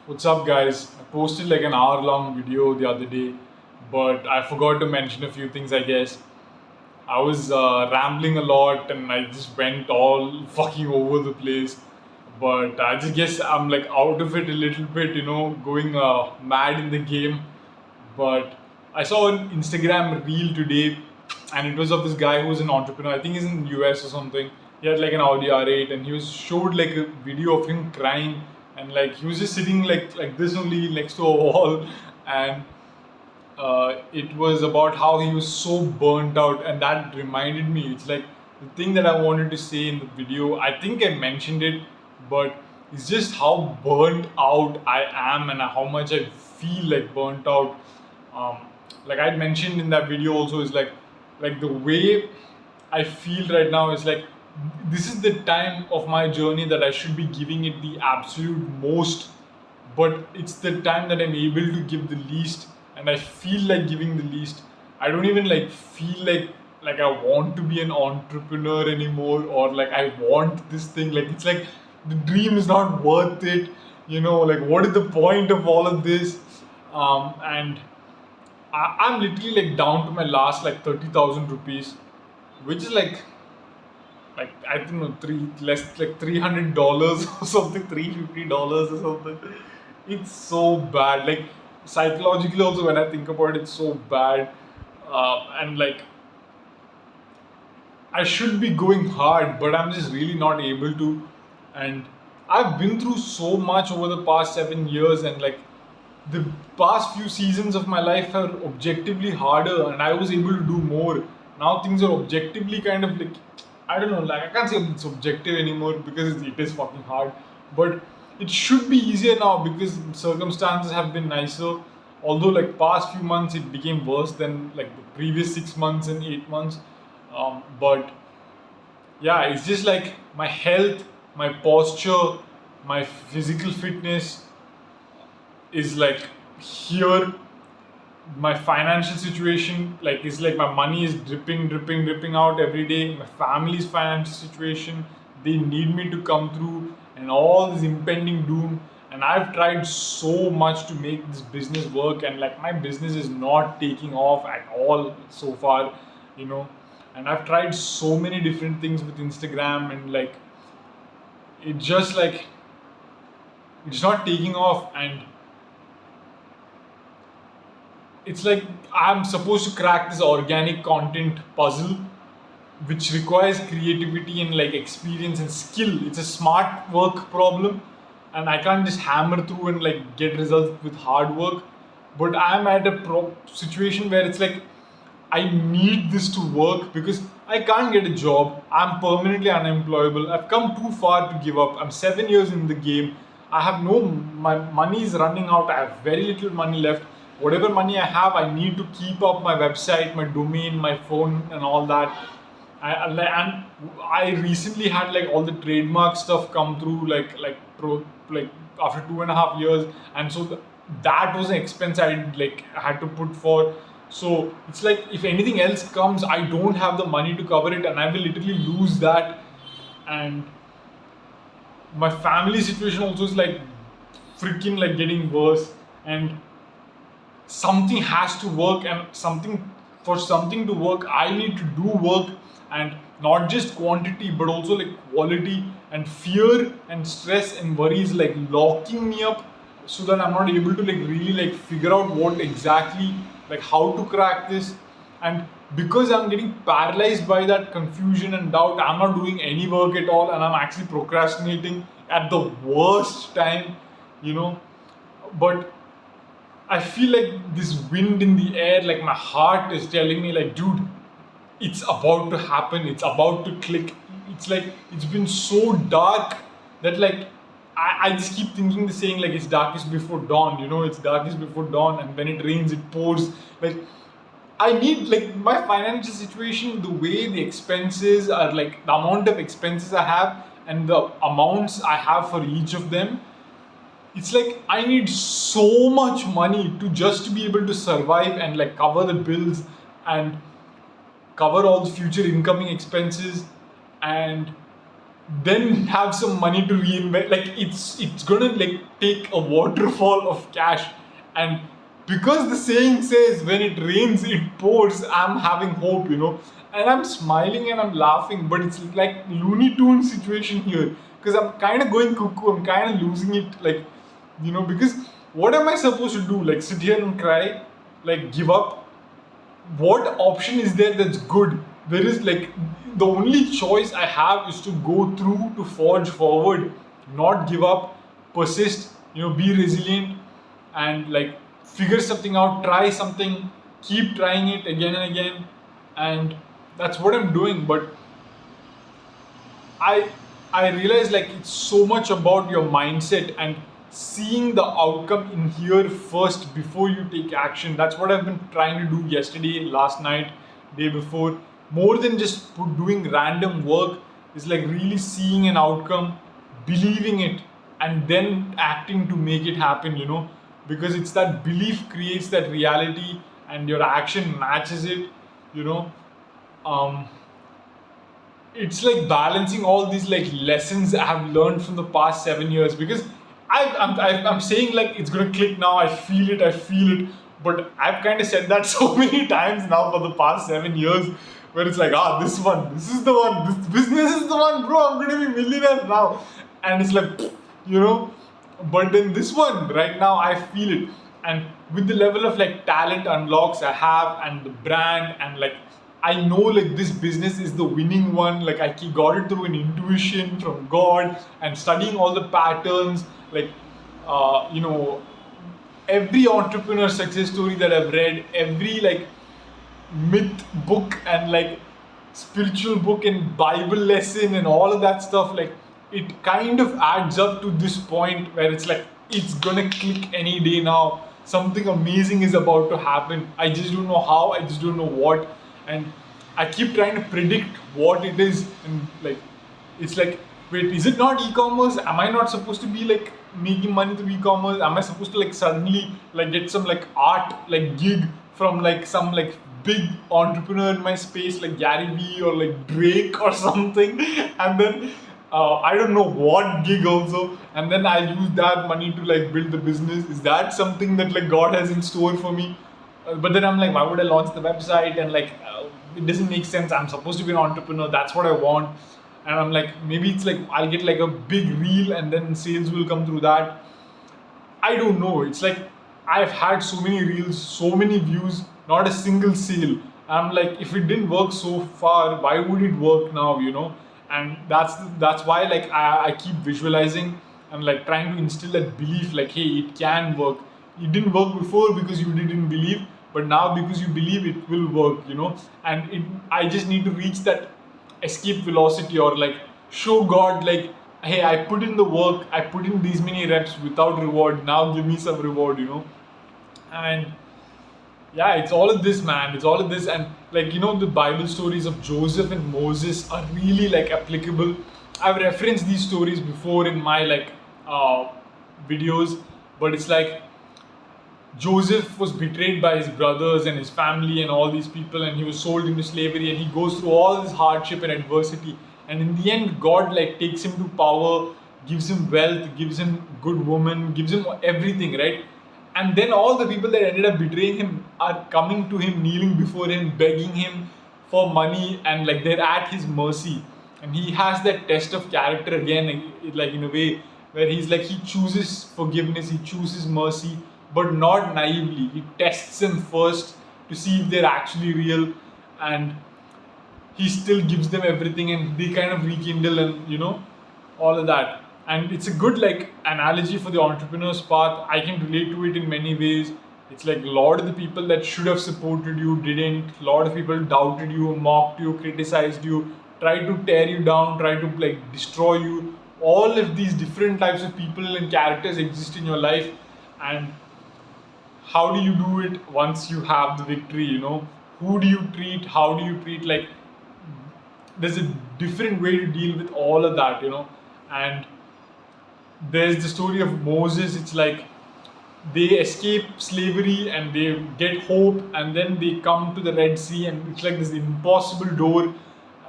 What's up, guys? I posted like an hour long video the other day, but I forgot to mention a few things, I guess. I was rambling a lot and I just went all fucking over the place. But I just guess I'm like out of it a little bit, going mad in the game. But I saw an Instagram reel today, and it was of this guy who was an entrepreneur. I think he's in the US or something. He had like an Audi R8, and he was showed like a video of him crying, and like he was just sitting like this only next to a wall, and it was about how he was so burnt out, and that reminded me. It's like the thing that I wanted to say in the video. I think I mentioned it, but it's just how burnt out I am and how much I feel like burnt out. Um, like I mentioned in that video also, is like the way I feel right now is like this is the time of my journey that I should be giving it the absolute most, but it's the time that I'm able to give the least, and I feel like giving the least. I don't even like feel like I want to be an entrepreneur anymore, or like I want this thing. Like it's like the dream is not worth it. Like what is the point of all of this? And I'm literally like down to my last like 30,000 rupees, which is like I don't know, three less like $300 or something, $350 or something. It's so bad. Like psychologically also, when I think about it, it's so bad. And like I should be going hard, but I'm just really not able to. And I've been through so much over the past 7 years, and like the past few seasons of my life are objectively harder, and I was able to do more. Now things are objectively kind of like, I don't know, like I can't say it's objective anymore because it is fucking hard, but it should be easier now because circumstances have been nicer. Although like past few months it became worse than like the previous 6 months and 8 months. But yeah, it's just like my health, my posture, my physical fitness is like here. My financial situation like is like my money is dripping out every day. My family's financial situation, they need me to come through, and all this impending doom. And I've tried so much to make this business work, and like my business is not taking off at all so far you know and I've tried so many different things with Instagram, and like it just like it's not taking off. And it's like I'm supposed to crack this organic content puzzle, which requires creativity and like experience and skill. It's a smart work problem, and I can't just hammer through and like get results with hard work. But I'm at a situation where it's like I need this to work because I can't get a job. I'm permanently unemployable. I've come too far to give up. I'm 7 years in the game. I have no, my money is running out. I have very little money left. Whatever money I have, I need to keep up my website, my domain, my phone, and all that. And I recently had like all the trademark stuff come through, like after 2.5 years, and so that was an expense I had to put for. So it's like if anything else comes, I don't have the money to cover it, and I will literally lose that. And my family situation also is like freaking like getting worse, and something has to work, and something to work I need to do work, and not just quantity but also like quality. And fear and stress and worries like locking me up, so that I'm not able to like really like figure out what exactly, like how to crack this. And because I'm getting paralyzed by that confusion and doubt, I'm not doing any work at all, and I'm actually procrastinating at the worst time you know but I feel like this wind in the air, like my heart is telling me, like, dude, it's about to happen, it's about to click. It's like it's been so dark that like I just keep thinking the saying, like it's darkest before dawn, it's darkest before dawn, and when it rains, it pours. Like I need like my financial situation, the way the expenses are, like the amount of expenses I have and the amounts I have for each of them, it's like I need so much money to just be able to survive and like cover the bills and cover all the future incoming expenses. And then have some money to reinvest. Like it's gonna like take a waterfall of cash. And because the saying says when it rains it pours, I'm having hope, and I'm smiling and I'm laughing, but it's like Looney Tune situation here, because I'm kind of going cuckoo, I'm kind of losing it, like, because what am I supposed to do? Like sit here and cry, like give up? What option is there that's good? There is like, the only choice I have is to go through, to forge forward, not give up, persist, be resilient, and like figure something out, try something, keep trying it again and again. And that's what I'm doing. But I I realize like it's so much about your mindset and seeing the outcome in here first before you take action. That's what I've been trying to do yesterday, last night, day before. More than just doing random work, is like really seeing an outcome, believing it, and then acting to make it happen, because it's that belief creates that reality and your action matches it, you know. Um, it's like balancing all these like lessons I have learned from the past 7 years, because I'm saying like it's gonna click now. I feel it, but I've kind of said that so many times now for the past 7 years, where it's like, this is the one, this business is the one, bro. I'm gonna be millionaire now, and it's like, you know. But then this one right now, I feel it, and with the level of like talent unlocks I have, and the brand, and like I know like this business is the winning one. Like I got it through an intuition from God and studying all the patterns. Like, you know, every entrepreneur success story that I've read, every like myth book and like spiritual book and Bible lesson and all of that stuff, like it kind of adds up to this point where it's like it's gonna click any day now. Something amazing is about to happen. I just don't know how, I just don't know what. And I keep trying to predict what it is, and like it's like, wait, is it not e-commerce? Am I not supposed to be like making money through e-commerce? Am I supposed to like suddenly like get some like art like gig from like some like big entrepreneur in my space like Gary Vee or like Drake or something? And then I don't know what gig also, and then I use that money to like build the business. Is that something that like God has in store for me? But then I'm like, why would I launch the website? And like it doesn't make sense. I'm supposed to be an entrepreneur, that's what I want. And I'm like, maybe it's like I'll get like a big reel and then sales will come through that. I don't know. It's like I've had so many reels, so many views, not a single sale. I'm like, if it didn't work so far, why would it work now? And that's why like I keep visualizing and like trying to instill that belief, like, hey, it can work. It didn't work before because you didn't believe, but now because you believe, it will work. And I just need to reach that escape velocity, or like show God like, hey, I put in the work, I put in these many reps without reward, now give me some reward. And yeah, it's all of this, man. It's all of this. And like, the Bible stories of Joseph and Moses are really like applicable. I've referenced these stories before in my like videos, but it's like Joseph was betrayed by his brothers and his family and all these people, and he was sold into slavery, and he goes through all this hardship and adversity. And in the end, God like takes him to power, gives him wealth, gives him good woman, gives him everything, right? And then all the people that ended up betraying him are coming to him, kneeling before him, begging him for money, and like they're at his mercy. And he has that test of character again, like in a way where he's like, he chooses forgiveness, he chooses mercy, but not naively. He tests them first to see if they're actually real, and he still gives them everything, and they kind of rekindle, and all of that. And it's a good like analogy for the entrepreneur's path. I can relate to it in many ways. It's like a lot of the people that should have supported you didn't. A lot of people doubted you, mocked you, criticized you, tried to tear you down, tried to like destroy you. All of these different types of people and characters exist in your life. And how do you do it once you have the victory? Who do you treat? How do you treat? Like, there's a different way to deal with all of that. And there's the story of Moses. It's like they escape slavery and they get hope, and then they come to the Red Sea, and it's like this impossible door.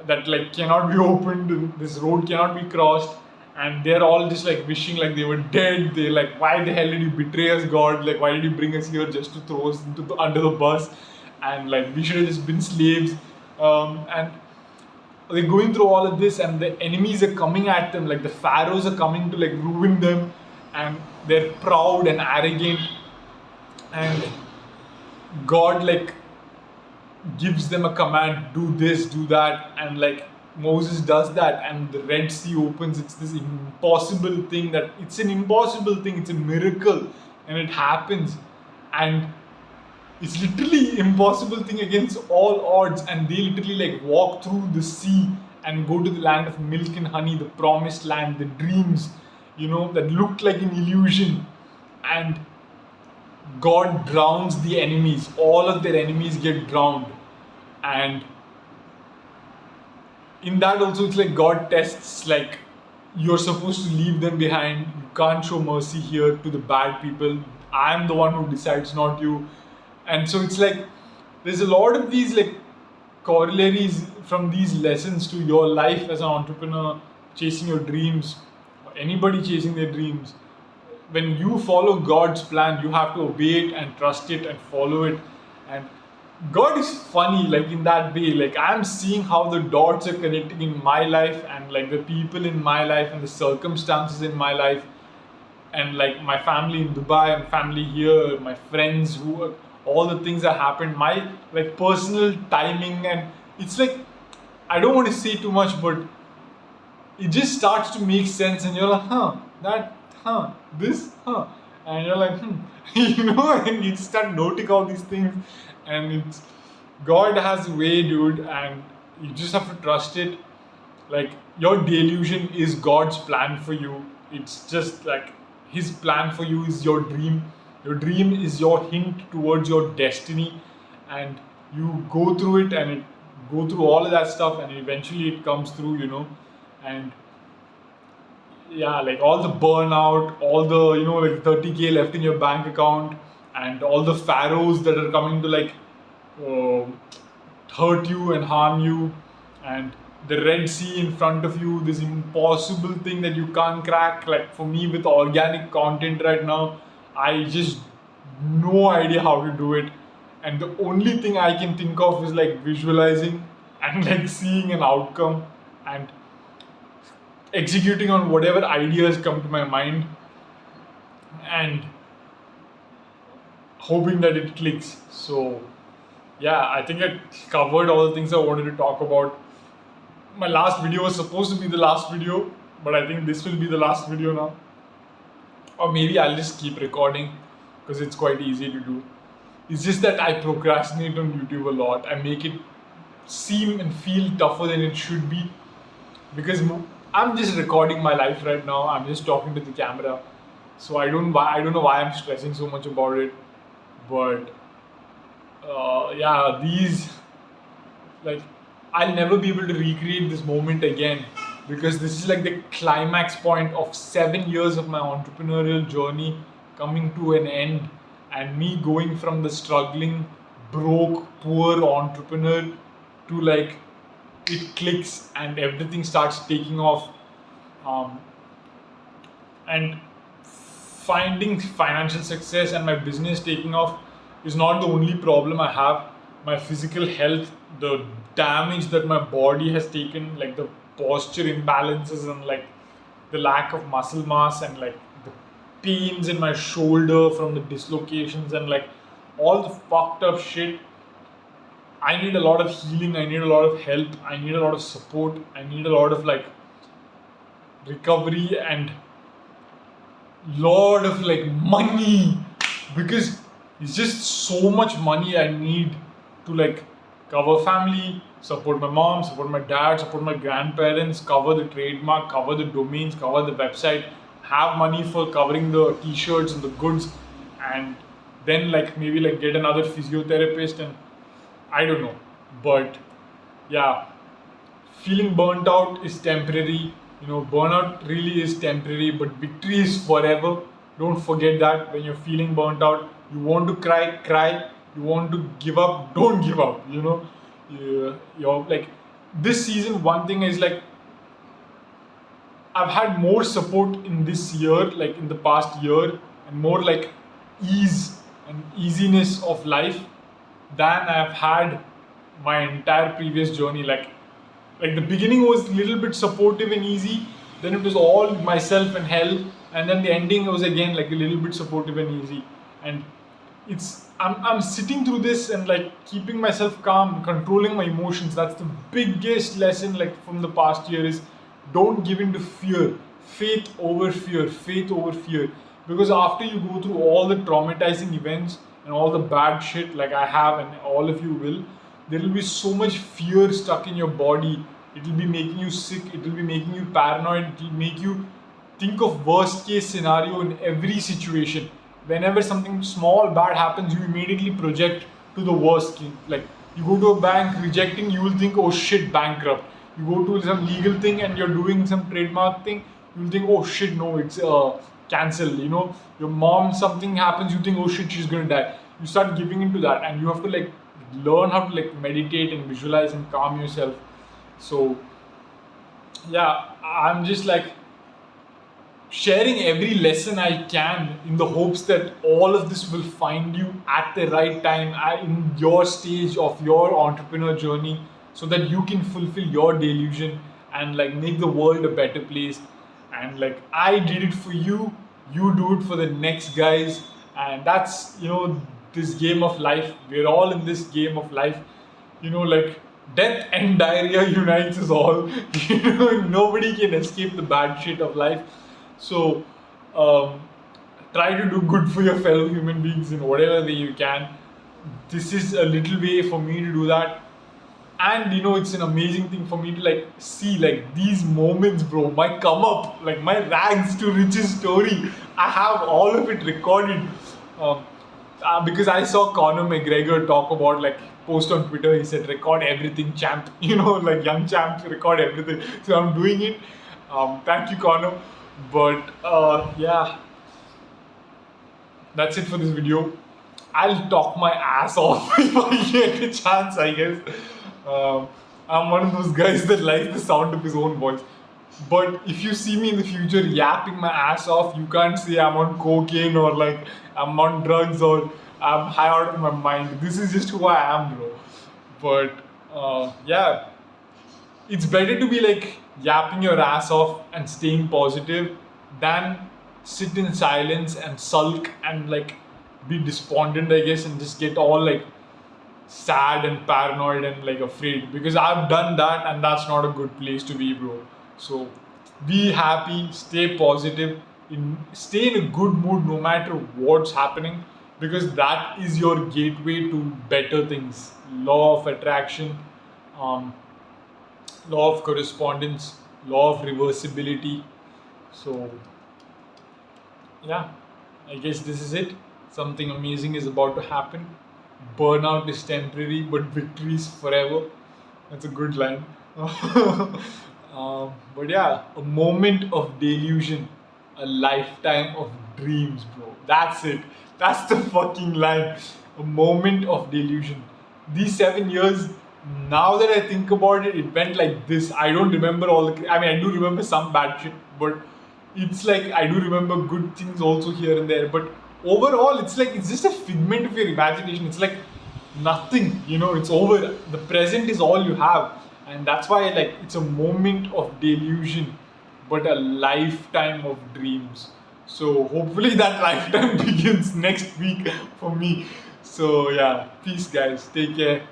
that like cannot be opened, this road cannot be crossed, and they're all just like wishing like they were dead. They're like, why the hell did you betray us, God? Like, why did you bring us here just to throw us under the bus? And like, we should have just been slaves. And they're going through all of this, and the enemies are coming at them, like the pharaohs are coming to like ruin them, and they're proud and arrogant, and God like gives them a command, do this, do that, and like Moses does that, and the Red Sea opens. It's this impossible thing, that it's an impossible thing, it's a miracle, and it happens. And it's literally impossible thing against all odds, and they literally like walk through the sea and go to the land of milk and honey, the promised land, the dreams, that looked like an illusion. And God drowns the enemies. All of their enemies get drowned. And in that also, it's like God tests, like, you're supposed to leave them behind. You can't show mercy here to the bad people. I'm the one who decides, not you. And so it's like there's a lot of these like corollaries from these lessons to your life as an entrepreneur, chasing your dreams, or anybody chasing their dreams. When you follow God's plan, you have to obey it and trust it and follow it. And God is funny, like in that way. Like, I'm seeing how the dots are connecting in my life, and like the people in my life and the circumstances in my life, and like my family in Dubai, my family here, my friends, who all the things that happened, my like personal timing. And it's like, I don't want to say too much, but it just starts to make sense, and you're like, this, and you're like, and you start noting all these things, and it's, God has a way, dude, and you just have to trust it. Like, your delusion is God's plan for you. It's just like His plan for you is your dream. Your dream is your hint towards your destiny, and you go through it and go through all of that stuff, and eventually it comes through. And yeah, like all the burnout, all the like 30K left in your bank account, and all the pharaohs that are coming to like hurt you and harm you, and the Red Sea in front of you, this impossible thing that you can't crack. Like, for me with organic content right now, I just no idea how to do it, and the only thing I can think of is like visualizing and like seeing an outcome and executing on whatever ideas come to my mind, and hoping that it clicks. So yeah, I think I covered all the things I wanted to talk about. My last video was supposed to be the last video, but I think this will be the last video now. Or maybe I'll just keep recording, because it's quite easy to do. It's just that I procrastinate on YouTube a lot. I make it seem and feel tougher than it should be, because I'm just recording my life right now. I'm just talking to the camera. So I don't know why I'm stressing so much about it. But yeah, these, like, I'll never be able to recreate this moment again, because this is like the climax point of 7 years of my entrepreneurial journey coming to an end, and me going from the struggling, broke, poor entrepreneur to like it clicks and everything starts taking off. And finding financial success and my business taking off is not the only problem I have. My physical health, the damage that my body has taken, like the posture imbalances and like the lack of muscle mass, and like the pains in my shoulder from the dislocations, and like all the fucked up shit. I need a lot of healing, I need a lot of help, I need a lot of support, I need a lot of like recovery, and lot of like money, because it's just so much money I need to like cover family, support my mom, support my dad, support my grandparents, cover the trademark, cover the domains, cover the website, have money for covering the t-shirts and the goods, and then like maybe like get another physiotherapist, and I don't know. But yeah, feeling burnt out is temporary. Burnout really is temporary, but victory is forever. Don't forget that. When you're feeling burnt out, you want to cry. You want to give up, don't give up. You're like, this season, one thing is like I've had more support in this year, like in the past year, and more like ease and easiness of life than I've had my entire previous journey. Like the beginning was a little bit supportive and easy, then it was all myself and hell, and then the ending was again like a little bit supportive and easy. And I'm sitting through this and like keeping myself calm, controlling my emotions. That's the biggest lesson like from the past year is don't give in to fear. Faith over fear, faith over fear. Because after you go through all the traumatizing events and all the bad shit like I have and all of you will, there will be so much fear stuck in your body. It will be making you sick, it will be making you paranoid, it will make you think of worst case scenario in every situation. Whenever something small bad happens, you immediately project to the worst case. Like you go to a bank rejecting, you will think, oh shit, bankrupt. You go to some legal thing and you're doing some trademark thing, you will think, oh shit, no, it's cancel. You know, your mom, something happens, you think, oh shit, she's gonna die. You start giving into that, and you have to like learn how to like meditate and visualize and calm yourself. So yeah, I'm just like sharing every lesson I can in the hopes that all of this will find you at the right time in your stage of your entrepreneur journey, so that you can fulfill your delusion and like make the world a better place. And like I did it for you, you do it for the next guys. And that's, you know, this game of life. We're all in this game of life, you know, like death and diarrhea unites us all. You know, nobody can escape the bad shit of life. So try to do good for your fellow human beings in whatever way you can. This is a little way for me to do that. And you know, it's an amazing thing for me to like see like these moments, bro. My come up, like my rags to riches story, I have all of it recorded. um, because I saw Conor McGregor talk about like post on Twitter. He said, "Record everything, champ." You know, like young champ, record everything. So I'm doing it. Thank you, Conor. But yeah, that's it for this video. I'll talk my ass off if I get a chance, I guess. I'm one of those guys that likes the sound of his own voice. But if you see me in the future yapping my ass off, you can't say I'm on cocaine or like I'm on drugs or I'm high out of my mind. This is just who I am, bro. But yeah, it's better to be like yapping your ass off and staying positive than sit in silence and sulk and like be despondent, I guess, and just get all like sad and paranoid and like afraid, because I've done that and that's not a good place to be, bro. So be happy, stay positive, stay in a good mood no matter what's happening, because that is your gateway to better things. Law of attraction, um, law of correspondence, law of reversibility. So yeah, I guess this is it. Something amazing is about to happen. Burnout is temporary, but victory is forever. That's a good line. But yeah, a moment of delusion, a lifetime of dreams, bro. That's it. That's the fucking line. A moment of delusion. These 7 years, now that I think about it, it went like this. I don't remember all the. I mean, I do remember some bad shit, but it's like I do remember good things also here and there. But overall, it's like it's just a figment of your imagination. It's like nothing, you know. It's over. The present is all you have, and that's why like it's a moment of delusion, but a lifetime of dreams. So hopefully that lifetime begins next week for me. So yeah, peace, guys. Take care.